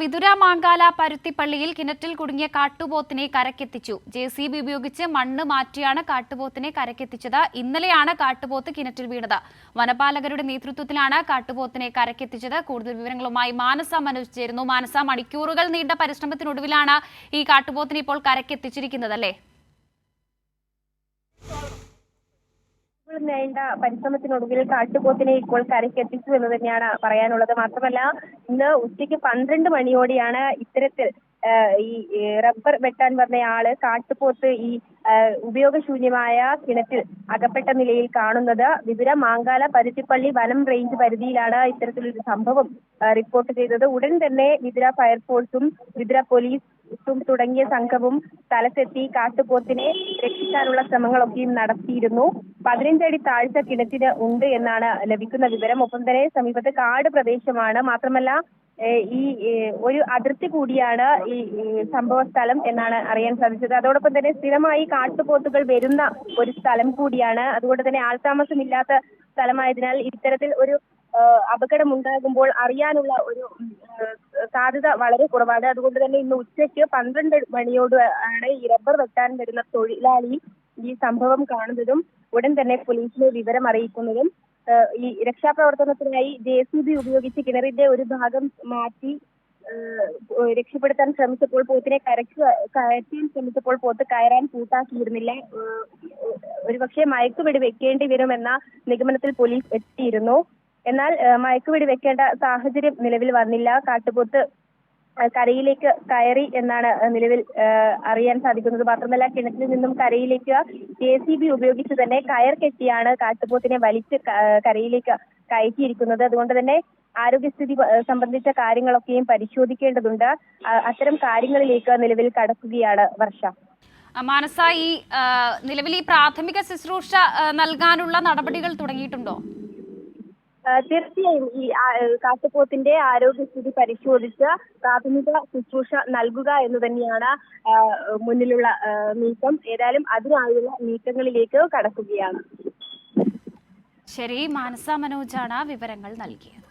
വിതുര മാങ്കാല പരുത്തിപ്പള്ളിയിൽ കിണറ്റിൽ കുടുങ്ങിയ കാട്ടുപോത്തിനെ കരക്കെത്തിച്ചു. JCB ഉപയോഗിച്ച് മണ്ണ് മാറ്റിയാണ് കാട്ടുപോത്തിനെ കരക്കെത്തിച്ചത്. ഇന്നലെയാണ് കാട്ടുപോത്ത് കിണറ്റിൽ വീണത്. വനപാലകരുടെ നേതൃത്വത്തിലാണ് കാട്ടുപോത്തിനെ കരക്കെത്തിച്ചത്. കൂടുതൽ വിവരങ്ങളുമായി മാനസ മനോജ് ചേരുന്നു. മാനസ, മണിക്കൂറുകൾ നീണ്ട പരിശ്രമത്തിനൊടുവിലാണ് ഈ കാട്ടുപോത്തിനെ ഇപ്പോൾ കരക്കെത്തിച്ചിരിക്കുന്നത്, അല്ലേ? നീണ്ട പരിശ്രമത്തിനൊടുവിൽ കാട്ടുപോത്തിനെ ഇപ്പോൾ കരയ്ക്കെത്തിച്ചു എന്ന് തന്നെയാണ് പറയാനുള്ളത്. മാത്രമല്ല, ഇന്ന് ഉച്ചയ്ക്ക് 12 മണിയോടെയാണ് ഇത്തരത്തിൽ ഈ റബ്ബർ വെട്ടാൻ വന്നയാള് കാട്ടുപോത്ത് ഈ ഉപയോഗശൂന്യമായ കിണറ്റിൽ അകപ്പെട്ട നിലയിൽ കാണുന്നത്. വിതുര മാങ്കാല പരുത്തിപ്പള്ളി വനം റേഞ്ച് പരിധിയിലാണ് ഇത്തരത്തിലൊരു സംഭവം റിപ്പോർട്ട് ചെയ്തത്. ഉടൻ തന്നെ വിതുര ഫയർഫോഴ്സും വിതുര പോലീസും തുടങ്ങിയ സംഘവും സ്ഥലത്തെത്തി കാട്ടുപോത്തിനെ രക്ഷിക്കാനുള്ള ശ്രമങ്ങളൊക്കെയും നടത്തിയിരുന്നു. 15 അടി താഴ്ച കിണറ്റിന് ഉണ്ട് എന്നാണ് ലഭിക്കുന്ന വിവരം. ഒപ്പം തന്നെ സമീപത്ത് കാട് പ്രദേശമാണ്. മാത്രമല്ല, ഈ ഒരു അതിർത്തി കൂടിയാണ് ഈ സംഭവ സ്ഥലം എന്നാണ് അറിയാൻ സാധിച്ചത്. അതോടൊപ്പം തന്നെ സ്ഥിരമായി കാട്ടുപോത്തുകൾ വരുന്ന ഒരു സ്ഥലം കൂടിയാണ്. അതുകൊണ്ട് തന്നെ ആൾതാമസമില്ലാത്ത സ്ഥലമായതിനാൽ ഇത്തരത്തിൽ ഒരു അപകടമുണ്ടാകുമ്പോൾ അറിയാനുള്ള ഒരു സാധ്യത വളരെ കുറവാണ്. അതുകൊണ്ട് തന്നെ ഇന്ന് ഉച്ചയ്ക്ക് 12 മണിയോട് ആണ് ഈ റബ്ബർ വെട്ടാൻ വരുന്ന തൊഴിലാളി ഈ സംഭവം കാണുന്നതും ഉടൻ തന്നെ പോലീസിനെ വിവരം അറിയിക്കുന്നതും. ഈ രക്ഷാപ്രവർത്തനത്തിനായി JCB ഉപയോഗിച്ച് കിണറിന്റെ ഒരു ഭാഗം മാറ്റി രക്ഷപ്പെടുത്താൻ ശ്രമിച്ചപ്പോൾ പോത്തിനെ കയറ്റാൻ ശ്രമിച്ചപ്പോൾ പോത്ത് കയറാൻ കൂട്ടാക്കിയിരുന്നില്ല. ഒരുപക്ഷെ മയക്കുവെടി വെക്കേണ്ടി വരുമെന്ന നിഗമനത്തിൽ പോലീസ് എത്തിയിരുന്നു. എന്നാൽ മയക്കുവെടി വെക്കേണ്ട സാഹചര്യം നിലവിൽ വന്നില്ല. കാട്ടുപോത്ത് കരയിലേക്ക് കയറി എന്നാണ് നിലവിൽ അറിയാൻ സാധിക്കുന്നത്. മാത്രമല്ല, കിണറ്റിൽ നിന്നും കരയിലേക്ക് JCB ഉപയോഗിച്ച് തന്നെ കയർ കെട്ടിയാണ് കാട്ടുപോത്തിനെ വലിച്ച് കരയിലേക്ക് കയറ്റിയിരിക്കുന്നത്. അതുകൊണ്ട് തന്നെ ആരോഗ്യസ്ഥിതി സംബന്ധിച്ച കാര്യങ്ങളൊക്കെയും പരിശോധിക്കേണ്ടതുണ്ട്. അത്തരം കാര്യങ്ങളിലേക്ക് നിലവിൽ കടക്കുകയാണ് വർഷ. മാനസ, ഈ നിലവിൽ ഈ പ്രാഥമിക ശുശ്രൂഷ നൽകാനുള്ള നടപടികൾ തുടങ്ങിയിട്ടുണ്ടോ? തീർച്ചയായും ഈ കാട്ടുപോത്തിന്റെ ആരോഗ്യസ്ഥിതി പരിശോധിച്ച് പ്രാഥമിക ശുശ്രൂഷ നൽകുക എന്ന് തന്നെയാണ് മുന്നിലുള്ള നീക്കം. ഏതായാലും അതിനായുള്ള നീക്കങ്ങളിലേക്ക് കടക്കുകയാണ്. ശരി, മാനസ മനോജാണ് വിവരങ്ങൾ നൽകിയത്.